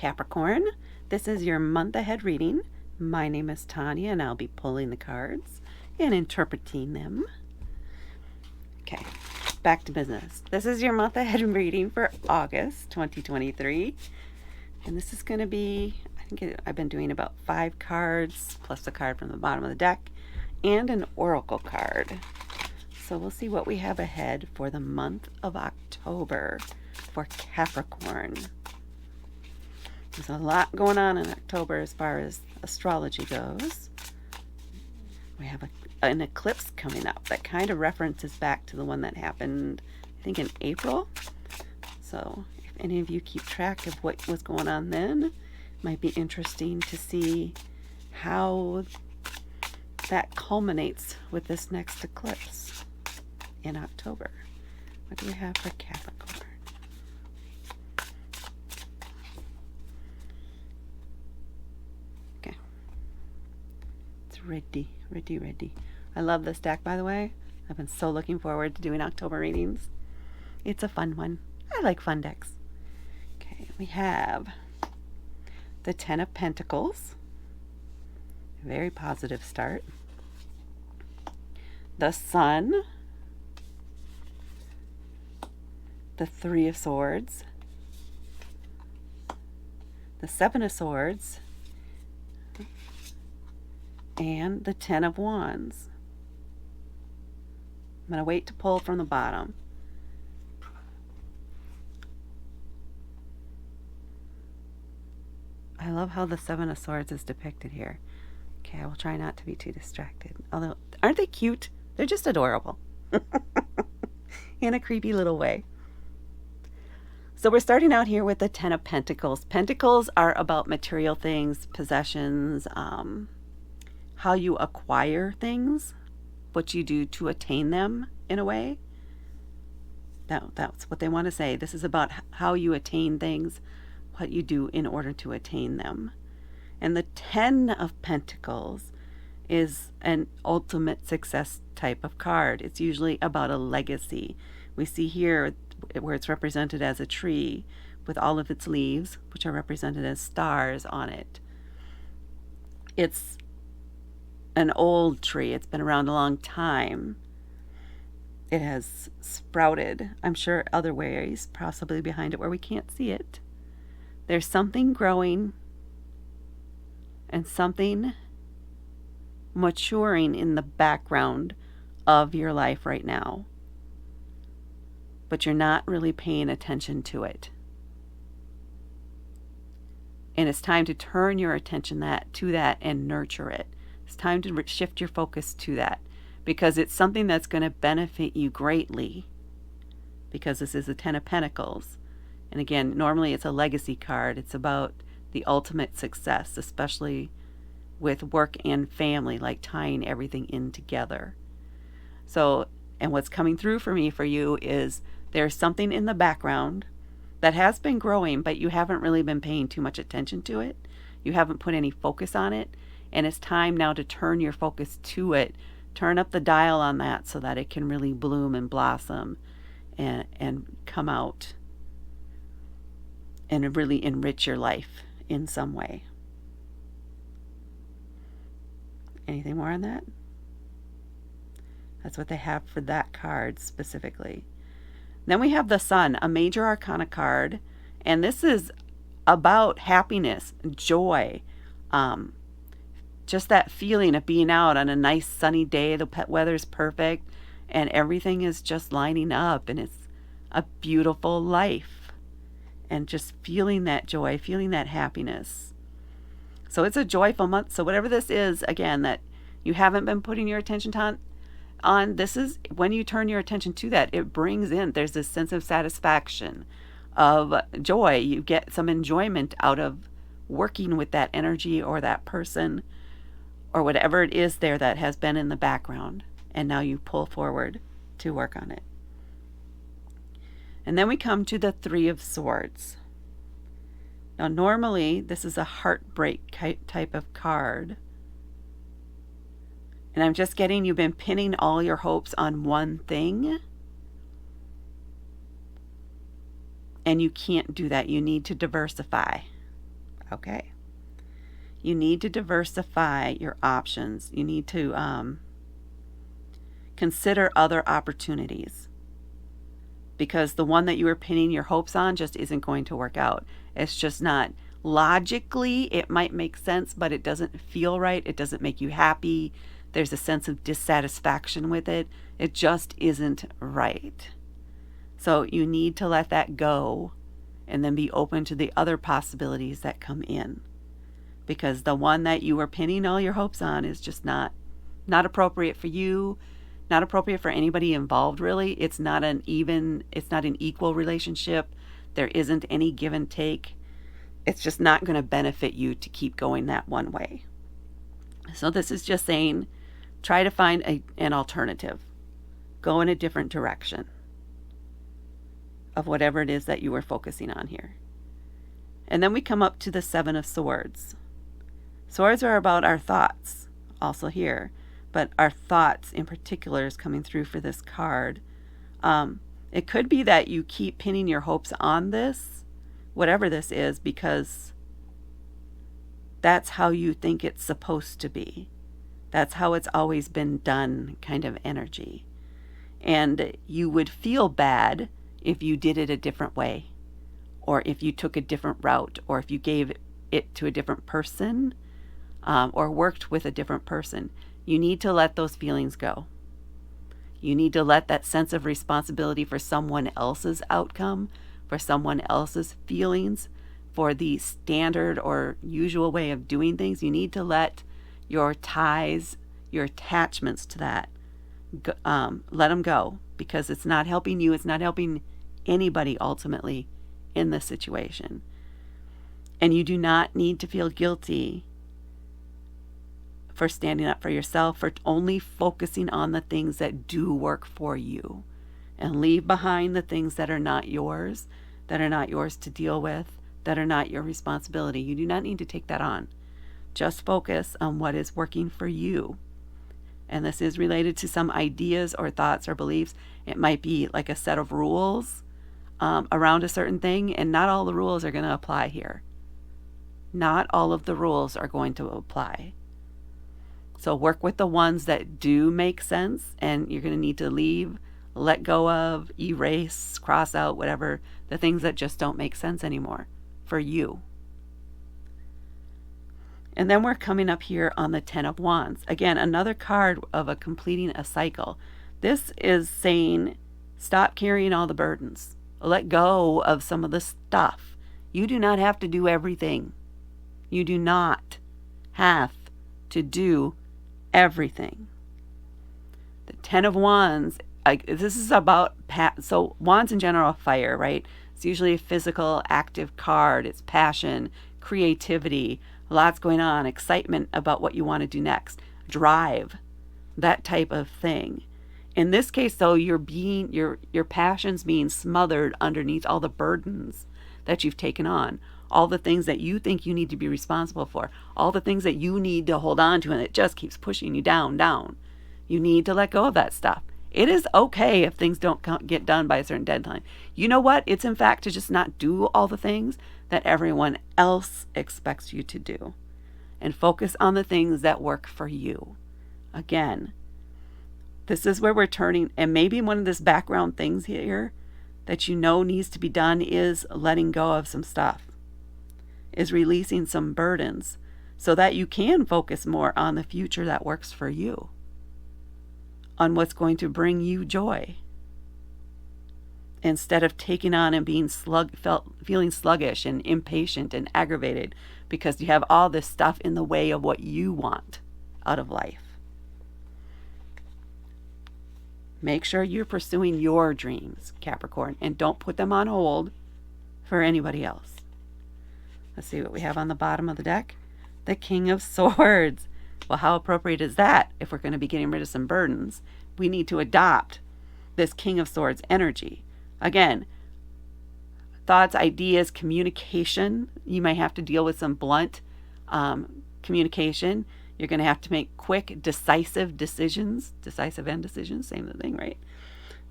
Capricorn. This is your month ahead reading. My name is Tanya and I'll be pulling the cards and interpreting them. Okay, back to business. This is your month ahead reading for August 2023. And this is going to be, I've been doing about 5 cards plus a card from the bottom of the deck and an oracle card. So we'll see what we have ahead for the month of October for Capricorn. There's a lot going on in October as far as astrology goes. We have an eclipse coming up that kind of references back to the one that happened, I think, in April. So if any of you keep track of what was going on then, it might be interesting to see how that culminates with this next eclipse in October. What do we have for Capricorn? Ready. I love this deck, by the way. I've been so looking forward to doing October readings. It's a fun one. I like fun decks. Okay, we have the Ten of Pentacles. Very positive start. The Sun. The Three of Swords. The Seven of Swords. And the Ten of Wands. I'm going to wait to pull from the bottom. I love how the Seven of Swords is depicted here. Okay, I will try not to be too distracted. Although, aren't they cute? They're just adorable. In a creepy little way. So we're starting out here with the Ten of Pentacles. Pentacles are about material things, possessions, how you acquire things, what you do to attain them in a way. That's what they want to say. This is about how you attain things, what you do in order to attain them. And the Ten of Pentacles is an ultimate success type of card. It's usually about a legacy. We see here where it's represented as a tree with all of its leaves, which are represented as stars on it. It's an old tree. It's been around a long time. It has sprouted, I'm sure, other ways, possibly behind it where we can't see it. There's something growing and something maturing in the background of your life right now, but you're not really paying attention to it. And it's time to turn your attention to that and nurture it. It's time to shift your focus to that, because it's something that's going to benefit you greatly, because this is the Ten of Pentacles. And again, normally it's a legacy card. It's about the ultimate success, especially with work and family, like tying everything in together. So, and what's coming through for me for you is there's something in the background that has been growing, but you haven't really been paying too much attention to it. You haven't put any focus on it. And it's time now to turn your focus to it. Turn up the dial on that so that it can really bloom and blossom and come out and really enrich your life in some way. Anything more on that? That's what they have for that card specifically. Then we have the Sun, a major arcana card. And this is about happiness, joy, just that feeling of being out on a nice sunny day. The weather's perfect and everything is just lining up and it's a beautiful life. And just feeling that joy, feeling that happiness. So it's a joyful month. So whatever this is, again, that you haven't been putting your attention on, this is when you turn your attention to that, it brings in, there's this sense of satisfaction, of joy. You get some enjoyment out of working with that energy or that person, or whatever it is there that has been in the background, and now you pull forward to work on it. And then we come to the Three of Swords. Now normally this is a heartbreak type of card. And I'm just getting, you've been pinning all your hopes on one thing. And you can't do that. You need to diversify. Okay. You need to diversify your options. You need to consider other opportunities, because the one that you were pinning your hopes on just isn't going to work out. It's just not. Logically, it might make sense, but it doesn't feel right. It doesn't make you happy. There's a sense of dissatisfaction with it. It just isn't right. So you need to let that go and then be open to the other possibilities that come in, because the one that you were pinning all your hopes on is just not appropriate for you, not appropriate for anybody involved, really. It's not an equal relationship. There isn't any give and take. It's just not going to benefit you to keep going that one way. So this is just saying, try to find an alternative. Go in a different direction of whatever it is that you were focusing on here. And then we come up to the Seven of Swords. Swords are about our thoughts, also here, but our thoughts in particular is coming through for this card. It could be that you keep pinning your hopes on this, whatever this is, because that's how you think it's supposed to be. That's how it's always been done, kind of energy. And you would feel bad if you did it a different way, or if you took a different route, or if you gave it to a different person, or worked with a different person. You need to let those feelings go. You need to let that sense of responsibility for someone else's outcome, for someone else's feelings, for the standard or usual way of doing things. You need to let your ties, your attachments to that, let them go, because it's not helping you. It's not helping anybody ultimately in this situation. And you do not need to feel guilty for standing up for yourself, for only focusing on the things that do work for you, and leave behind the things that are not yours to deal with, that are not your responsibility. You do not need to take that on. Just focus on what is working for you. And this is related to some ideas or thoughts or beliefs. It might be like a set of rules around a certain thing, and not all the rules are going to apply here. Not all of the rules are going to apply. So work with the ones that do make sense, and you're going to need to leave, let go of, erase, cross out, whatever, the things that just don't make sense anymore for you. And then we're coming up here on the Ten of Wands. Again, another card of a completing a cycle. This is saying, stop carrying all the burdens. Let go of some of the stuff. You do not have to do everything. You do not have to do everything. The Ten of Wands, this is about, so wands in general are fire, right? It's usually a physical, active card. It's passion, creativity, lots going on, excitement about what you want to do next, drive, that type of thing. In this case, though, your passion's being smothered underneath all the burdens that you've taken on, all the things that you think you need to be responsible for, all the things that you need to hold on to, and it just keeps pushing you down. You need to let go of that stuff. It is okay if things don't get done by a certain deadline. You know what? It's in fact to just not do all the things that everyone else expects you to do, and focus on the things that work for you. Again, this is where we're turning, and maybe one of this background things here that you know needs to be done is letting go of some stuff, is releasing some burdens, so that you can focus more on the future that works for you, on what's going to bring you joy, instead of taking on and being feeling sluggish and impatient and aggravated because you have all this stuff in the way of what you want out of life. Make sure you're pursuing your dreams, Capricorn, and don't put them on hold for anybody else. Let's see what we have on the bottom of the deck. The King of Swords. Well, how appropriate is that if we're going to be getting rid of some burdens? We need to adopt this King of Swords energy. Again, thoughts, ideas, communication. You might have to deal with some blunt communication. You're going to have to make quick, decisive decisions. Decisive and decisions, same thing, right?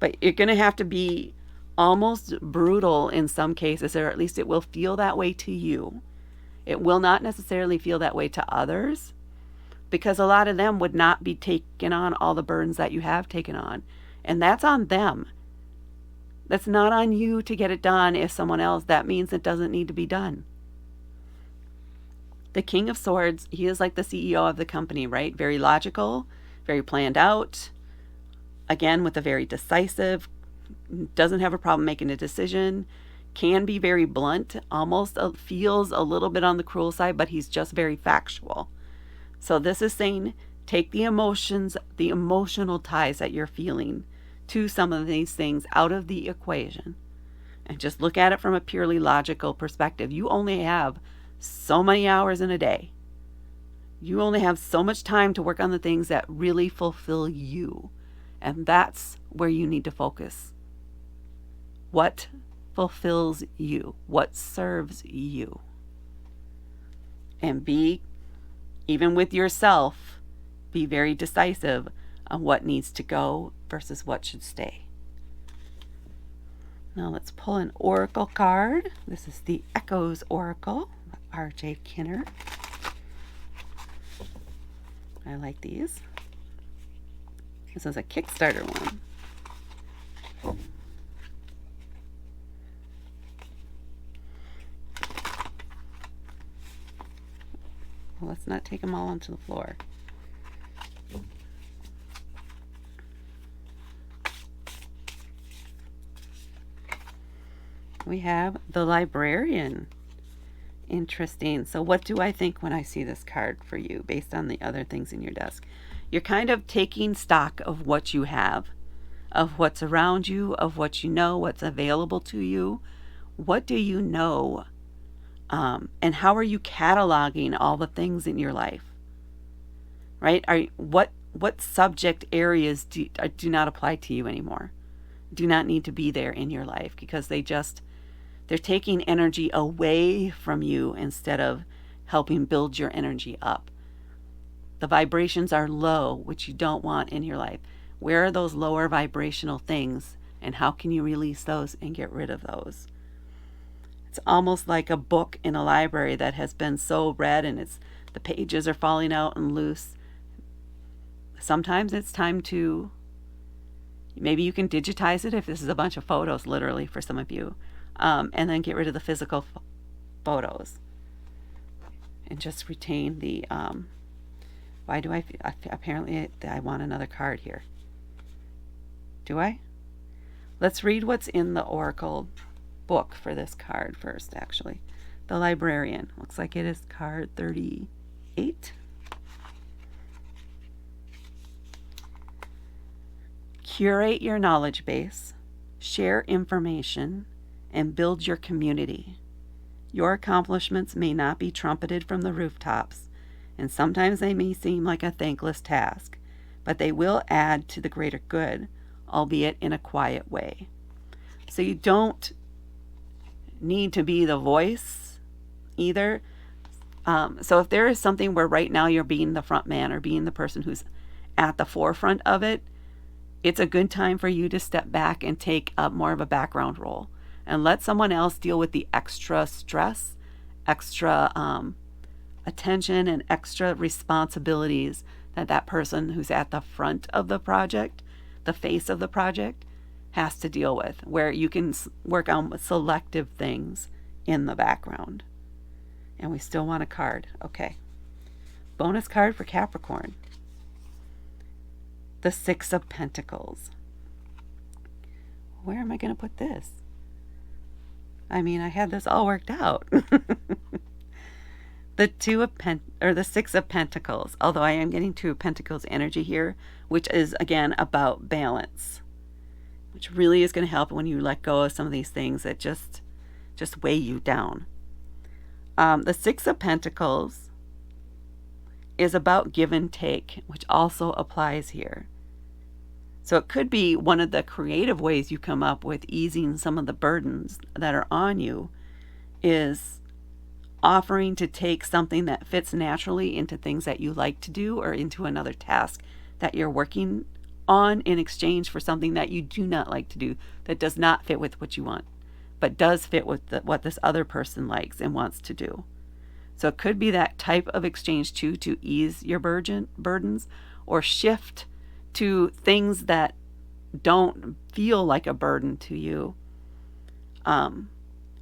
But you're going to have to be almost brutal in some cases, or at least it will feel that way to you. It will not necessarily feel that way to others, because a lot of them would not be taking on all the burdens that you have taken on. And that's on them. That's not on you to get it done. If someone else, that means it doesn't need to be done. The King of Swords, he is like the CEO of the company, right? Very logical, very planned out. Again, with a very decisive, doesn't have a problem making a decision, can be very blunt, almost feels a little bit on the cruel side, but he's just very factual. So this is saying, take the emotions, the emotional ties that you're feeling to some of these things out of the equation, and just look at it from a purely logical perspective. You only have so many hours in a day. You only have so much time to work on the things that really fulfill you. And that's where you need to focus. What fulfills you? What serves you? And be, even with yourself, be very decisive on what needs to go versus what should stay. Now let's pull an oracle card. This is the Echoes Oracle, R.J. Kinner. I like these. This is a Kickstarter one. Well, let's not take them all onto the floor. We have the Librarian. Interesting. So what do I think when I see this card for you based on the other things in your desk? You're kind of taking stock of what you have, of what's around you, of what you know, what's available to you. What do you know? And how are you cataloging all the things in your life? Right? What subject areas do not apply to you anymore? Do not need to be there in your life, because they're taking energy away from you instead of helping build your energy up. The vibrations are low, which you don't want in your life. Where are those lower vibrational things, and how can you release those and get rid of those? It's almost like a book in a library that has been so read and the pages are falling out and loose. Sometimes it's time to, maybe you can digitize it if this is a bunch of photos, literally, for some of you. And then get rid of the physical photos and just retain the why do I apparently I want another card here. Do I? Let's read what's in the oracle book for this card first. Actually, the Librarian, looks like it is card 38. Curate your knowledge base, share information, and build your community. Your accomplishments may not be trumpeted from the rooftops, and sometimes they may seem like a thankless task, but they will add to the greater good, albeit in a quiet way. So you don't need to be the voice either. So if there is something where right now you're being the front man or being the person who's at the forefront of it, it's a good time for you to step back and take up more of a background role and let someone else deal with the extra stress, extra attention, and extra responsibilities that person who's at the front of the project, the face of the project, has to deal with, where you can work on selective things in the background. And we still want a card. Okay. Bonus card for Capricorn. The Six of Pentacles. Where am I going to put this? I mean, I had this all worked out. The Six of Pentacles. Although I am getting Two of Pentacles energy here, which is again about balance, which really is going to help when you let go of some of these things that just weigh you down. The Six of Pentacles is about give and take, which also applies here. So it could be one of the creative ways you come up with easing some of the burdens that are on you is offering to take something that fits naturally into things that you like to do or into another task that you're working on in exchange for something that you do not like to do, that does not fit with what you want, but does fit with what this other person likes and wants to do. So it could be that type of exchange too, to ease your burdens or shift to things that don't feel like a burden to you, and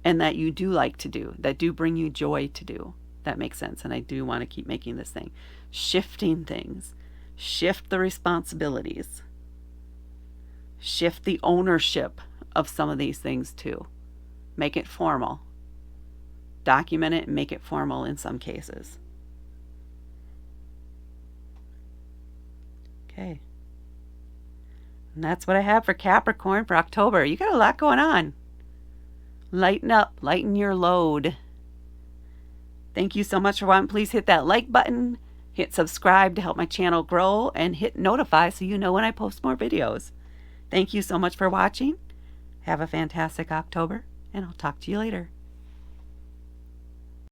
that you do like to do, that do bring you joy to do. That makes sense. And I do want to keep making this thing. Shifting things. Shift the responsibilities. Shift the ownership of some of these things too. Make it formal. Document it and make it formal in some cases. Okay. And that's what I have for Capricorn for October. You got a lot going on. Lighten up. Lighten your load. Thank you so much for watching. Please hit that like button. Hit subscribe to help my channel grow. And hit notify so you know when I post more videos. Thank you so much for watching. Have a fantastic October. And I'll talk to you later.